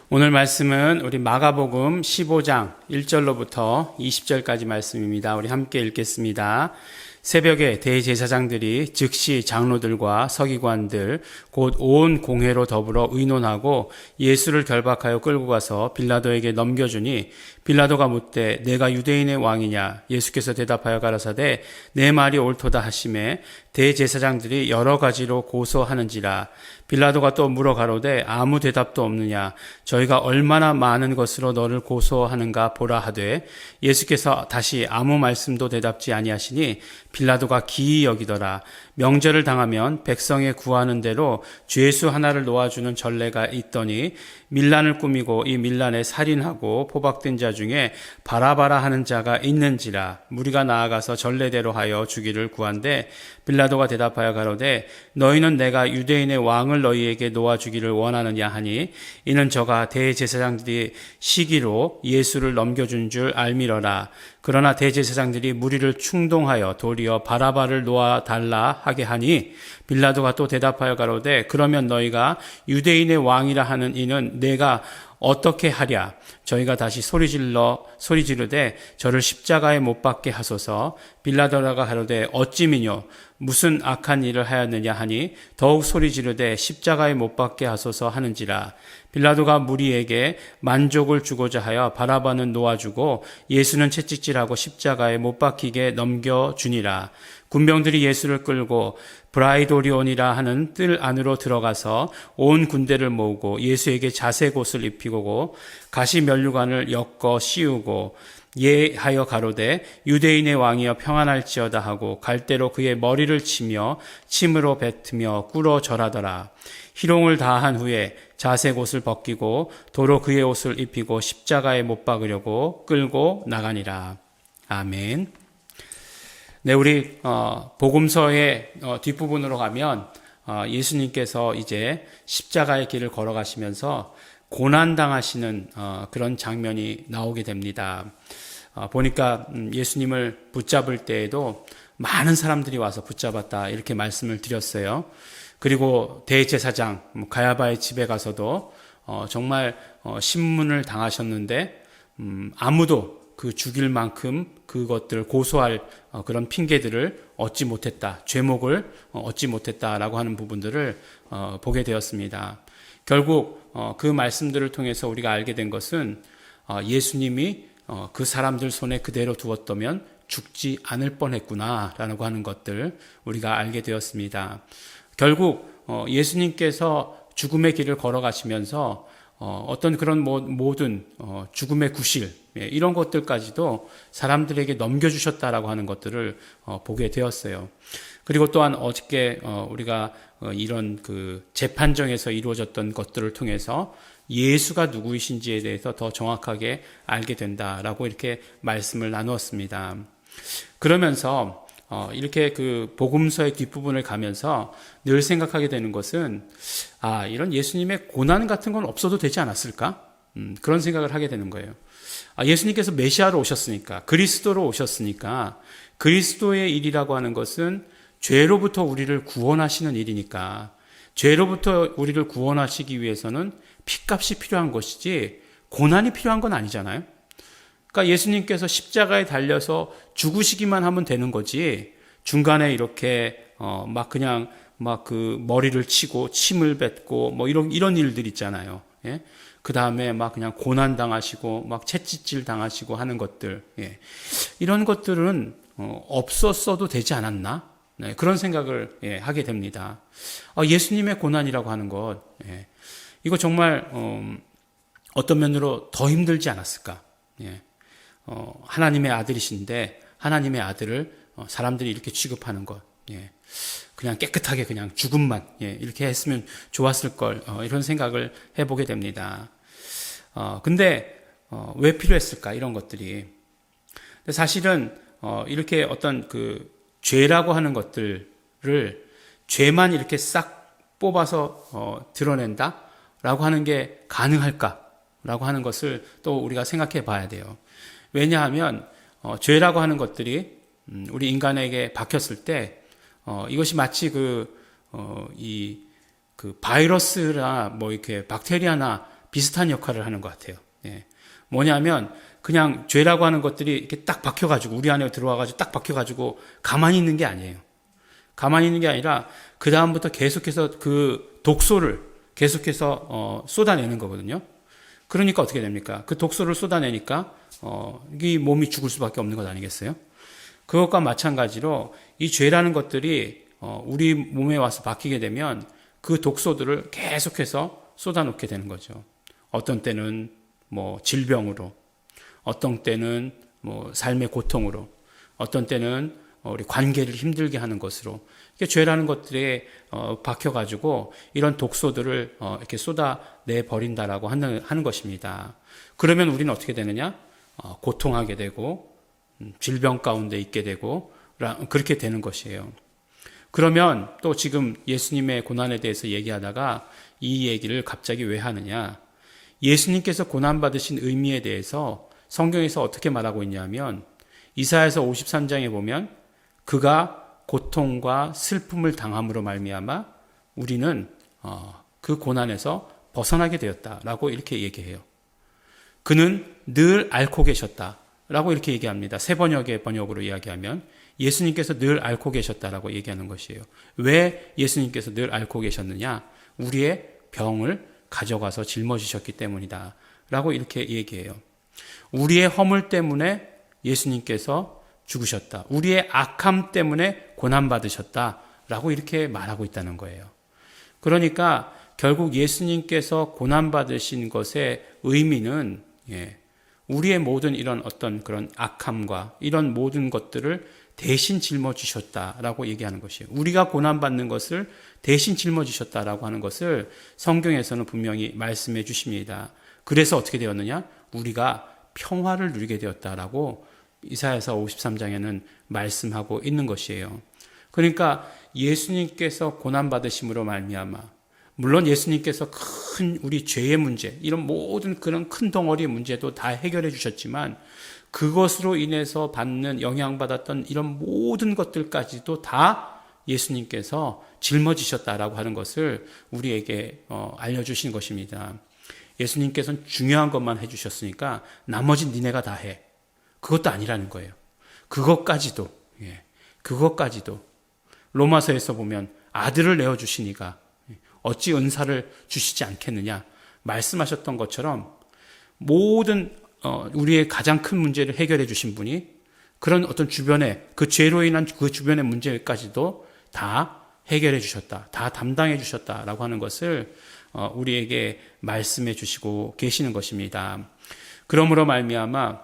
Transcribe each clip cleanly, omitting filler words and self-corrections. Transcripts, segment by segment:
오늘 말씀은 우리 마가복음 15장 1절로부터 20절까지 말씀입니다. 우리 함께 읽겠습니다. 새벽에 대제사장들이 즉시 장로들과 서기관들 곧 온 공회로 더불어 의논하고 예수를 결박하여 끌고 가서 빌라도에게 넘겨주니 빌라도가 묻되 내가 유대인의 왕이냐? 예수께서 대답하여 가라사대 내 말이 옳도다 하시매 대제사장들이 여러 가지로 고소하는지라. 빌라도가 또 물어 가로되 아무 대답도 없느냐? 저희가 얼마나 많은 것으로 너를 고소하는가 보라 하되 예수께서 다시 아무 말씀도 대답지 아니하시니 빌라도가 기이 여기더라. 명절을 당하면 백성에 구하는 대로 죄수 하나를 놓아주는 전례가 있더니 밀란을 꾸미고 이 밀란에 살인하고 포박된 자 중에 바라바라 하는 자가 있는지라. 무리가 나아가서 전례대로 하여 주기를 구한데 빌라도가 대답하여 가로되 너희는 내가 유대인의 왕을 너희에게 놓아주기를 원하느냐 하니 이는 저가 대제사장들이 시기로 예수를 넘겨준 줄 알미러라. 그러나 대제사장들이 무리를 충동하여 도리어 바라바를 놓아달라 하게 하니 빌라도가 또 대답하여 가로되 그러면 너희가 유대인의 왕이라 하는 이는 내가 어떻게 하랴? 저희가 다시 소리 지르되 저를 십자가에 못 박게 하소서. 빌라도가 가로되 어찌미뇨? 무슨 악한 일을 하였느냐 하니 더욱 소리 지르되 십자가에 못 박게 하소서 하는지라. 빌라도가 무리에게 만족을 주고자 하여 바라바는 놓아주고 예수는 채찍질하고 십자가에 못 박히게 넘겨주니라. 군병들이 예수를 끌고 브라이도리온이라 하는 뜰 안으로 들어가서 온 군대를 모으고 예수에게 자색옷을 입히고 가시 면류관을 엮어 씌우고 예하여 가로되 유대인의 왕이여 평안할지어다 하고 갈대로 그의 머리를 치며 침으로 뱉으며 꿇어 절하더라. 희롱을 다한 후에 자색옷을 벗기고 도로 그의 옷을 입히고 십자가에 못 박으려고 끌고 나가니라. 아멘. 네, 우리 복음서의 뒷부분으로 가면 예수님께서 이제 십자가의 길을 걸어가시면서 고난당하시는 그런 장면이 나오게 됩니다. 보니까 예수님을 붙잡을 때에도 많은 사람들이 와서 붙잡았다 이렇게 말씀을 드렸어요. 그리고 대제사장 가야바의 집에 가서도 정말 신문을 당하셨는데 아무도 그 죽일 만큼 그것들을 고소할 그런 핑계들을 얻지 못했다. 죄목을 얻지 못했다라고 하는 부분들을 보게 되었습니다. 결국 그 말씀들을 통해서 우리가 알게 된 것은 예수님이 그 사람들 손에 그대로 두었다면 죽지 않을 뻔했구나라고 하는 것들 우리가 알게 되었습니다. 결국 예수님께서 죽음의 길을 걸어가시면서 어떤 그런 모든 죽음의 구실 이런 것들까지도 사람들에게 넘겨주셨다라고 하는 것들을 보게 되었어요. 그리고 또한 어저께 우리가 이런 그 재판정에서 이루어졌던 것들을 통해서 예수가 누구이신지에 대해서 더 정확하게 알게 된다라고 이렇게 말씀을 나누었습니다. 그러면서 이렇게 그 복음서의 뒷부분을 가면서 늘 생각하게 되는 것은 이런 예수님의 고난 같은 건 없어도 되지 않았을까? 그런 생각을 하게 되는 거예요. 예수님께서 메시아로 오셨으니까, 그리스도로 오셨으니까, 그리스도의 일이라고 하는 것은 죄로부터 우리를 구원하시는 일이니까, 죄로부터 우리를 구원하시기 위해서는 핏값이 필요한 것이지 고난이 필요한 건 아니잖아요. 그러니까 예수님께서 십자가에 달려서 죽으시기만 하면 되는 거지 중간에 이렇게 막 그냥 막 그 머리를 치고 침을 뱉고 뭐 이런 일들 있잖아요. 예? 그 다음에 막 그냥 고난 당하시고 막 채찍질 당하시고 하는 것들, 예. 이런 것들은 없었어도 되지 않았나? 네, 그런 생각을 하게 됩니다. 예수님의 고난이라고 하는 것, 예. 이거 정말 어떤 면으로 더 힘들지 않았을까? 예. 하나님의 아들이신데 하나님의 아들을 사람들이 이렇게 취급하는 것, 예. 그냥 깨끗하게 그냥 죽음만 이렇게 했으면 좋았을 걸 이런 생각을 해보게 됩니다. 근데 왜 필요했을까 이런 것들이? 근데 사실은 이렇게 어떤 그 죄라고 하는 것들을 죄만 이렇게 싹 뽑아서 드러낸다라고 하는 게 가능할까라고 하는 것을 또 우리가 생각해 봐야 돼요. 왜냐하면 죄라고 하는 것들이 우리 인간에게 박혔을 때 이것이 마치 그 바이러스나 뭐 이렇게 박테리아나 비슷한 역할을 하는 것 같아요. 예. 뭐냐면 그냥 죄라고 하는 것들이 이렇게 딱 박혀가지고 우리 안에 들어와가지고 딱 박혀가지고 가만히 있는 게 아니에요. 가만히 있는 게 아니라 그 다음부터 계속해서 그 독소를 계속해서 쏟아내는 거거든요. 그러니까 어떻게 됩니까? 그 독소를 쏟아내니까 이 몸이 죽을 수밖에 없는 것 아니겠어요? 그것과 마찬가지로 이 죄라는 것들이 우리 몸에 와서 박히게 되면 그 독소들을 계속해서 쏟아놓게 되는 거죠. 어떤 때는 뭐 질병으로, 어떤 때는 뭐 삶의 고통으로, 어떤 때는 우리 관계를 힘들게 하는 것으로, 이렇게 죄라는 것들에 박혀가지고 이런 독소들을 이렇게 쏟아내 버린다라고 하는 것입니다. 그러면 우리는 어떻게 되느냐? 고통하게 되고 질병 가운데 있게 되고 그렇게 되는 것이에요. 그러면 또 지금 예수님의 고난에 대해서 얘기하다가 이 얘기를 갑자기 왜 하느냐? 예수님께서 고난받으신 의미에 대해서 성경에서 어떻게 말하고 있냐면 이사야서 53장에 보면 그가 고통과 슬픔을 당함으로 말미암아 우리는 그 고난에서 벗어나게 되었다라고 이렇게 얘기해요. 그는 늘 앓고 계셨다라고 이렇게 얘기합니다. 새 번역의 번역으로 이야기하면 예수님께서 늘 앓고 계셨다라고 얘기하는 것이에요. 왜 예수님께서 늘 앓고 계셨느냐? 우리의 병을 가져가서 짊어지셨기 때문이다 라고 이렇게 얘기해요. 우리의 허물 때문에 예수님께서 죽으셨다. 우리의 악함 때문에 고난받으셨다 라고 이렇게 말하고 있다는 거예요. 그러니까 결국 예수님께서 고난받으신 것의 의미는 우리의 모든 이런 어떤 그런 악함과 이런 모든 것들을 대신 짊어지셨다라고 얘기하는 것이에요. 우리가 고난받는 것을 대신 짊어지셨다라고 하는 것을 성경에서는 분명히 말씀해 주십니다. 그래서 어떻게 되었느냐? 우리가 평화를 누리게 되었다라고 이사야서 53장에는 말씀하고 있는 것이에요. 그러니까 예수님께서 고난받으심으로 말미암아 물론 예수님께서 큰 우리 죄의 문제, 이런 모든 그런 큰 덩어리의 문제도 다 해결해 주셨지만 그것으로 인해서 받는 영향받았던 이런 모든 것들까지도 다 예수님께서 짊어지셨다라고 하는 것을 우리에게 알려주신 것입니다. 예수님께서는 중요한 것만 해주셨으니까 나머지 니네가 다 해. 그것도 아니라는 거예요. 그것까지도 로마서에서 보면 아들을 내어주시니가 어찌 은사를 주시지 않겠느냐 말씀하셨던 것처럼 모든 우리의 가장 큰 문제를 해결해 주신 분이 그런 어떤 주변에 그 죄로 인한 그 주변의 문제까지도 다 해결해 주셨다. 다 담당해 주셨다라고 하는 것을 우리에게 말씀해 주시고 계시는 것입니다. 그러므로 말미암아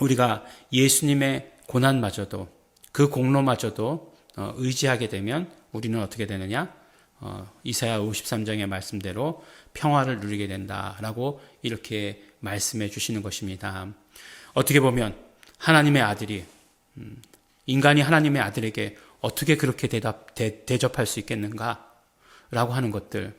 우리가 예수님의 고난마저도 그 공로마저도 의지하게 되면 우리는 어떻게 되느냐? 이사야 53장의 말씀대로 평화를 누리게 된다라고 이렇게 말씀해 주시는 것입니다. 어떻게 보면 하나님의 아들이 인간이 하나님의 아들에게 어떻게 그렇게 대접할 수 있겠는가라고 하는 것들,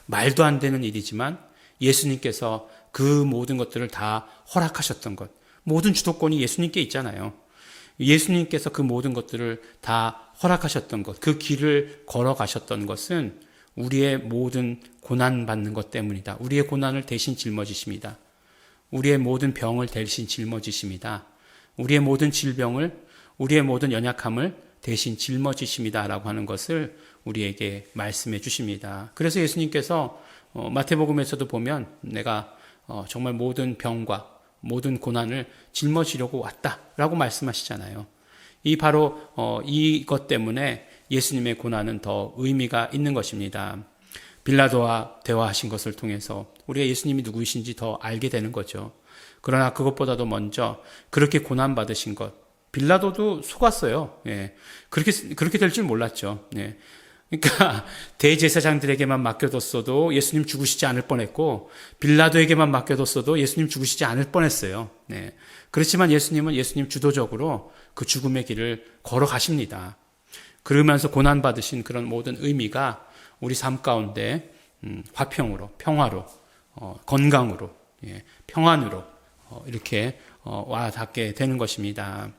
말도 안 되는 일이지만 예수님께서 그 모든 것들을 다 허락하셨던 것, 모든 주도권이 예수님께 있잖아요. 예수님께서 그 모든 것들을 다 허락하셨던 것, 그 길을 걸어가셨던 것은 우리의 모든 고난받는 것 때문이다. 우리의 고난을 대신 짊어지십니다. 우리의 모든 병을 대신 짊어지십니다. 우리의 모든 질병을, 우리의 모든 연약함을 대신 짊어지십니다. 라고 하는 것을 우리에게 말씀해 주십니다. 그래서 예수님께서 마태복음에서도 보면 내가 정말 모든 병과 모든 고난을 짊어지려고 왔다라고 말씀하시잖아요. 이 바로 이것 때문에 예수님의 고난은 더 의미가 있는 것입니다. 빌라도와 대화하신 것을 통해서 우리가 예수님이 누구이신지 더 알게 되는 거죠. 그러나 그것보다도 먼저 그렇게 고난받으신 것, 빌라도도 속았어요. 그렇게 될 줄 몰랐죠. 그러니까 대제사장들에게만 맡겨뒀어도 예수님 죽으시지 않을 뻔했고 빌라도에게만 맡겨뒀어도 예수님 죽으시지 않을 뻔했어요. 그렇지만 예수님은 예수님 주도적으로 그 죽음의 길을 걸어가십니다. 그러면서 고난받으신 그런 모든 의미가 우리 삶 가운데 화평으로, 평화로, 건강으로, 평안으로 이렇게 와 닿게 되는 것입니다.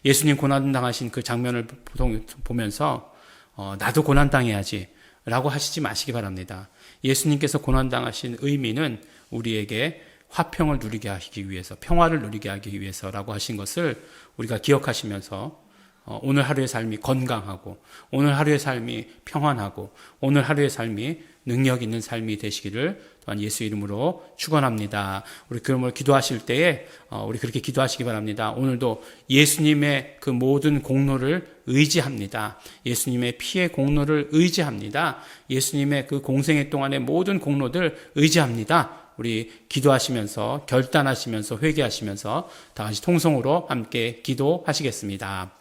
예수님 고난당하신 그 장면을 보면서 나도 고난당해야지 라고 하시지 마시기 바랍니다. 예수님께서 고난당하신 의미는 우리에게 화평을 누리게 하기 위해서, 평화를 누리게 하기 위해서라고 하신 것을 우리가 기억하시면서 오늘 하루의 삶이 건강하고, 오늘 하루의 삶이 평안하고, 오늘 하루의 삶이 능력 있는 삶이 되시기를 또한 예수 이름으로 축원합니다. 우리 그러므로 기도하실 때에 우리 그렇게 기도하시기 바랍니다. 오늘도 예수님의 그 모든 공로를 의지합니다. 예수님의 피의 공로를 의지합니다. 예수님의 그 공생애 동안의 모든 공로들 의지합니다. 우리 기도하시면서, 결단하시면서, 회개하시면서 다 같이 통성으로 함께 기도하시겠습니다.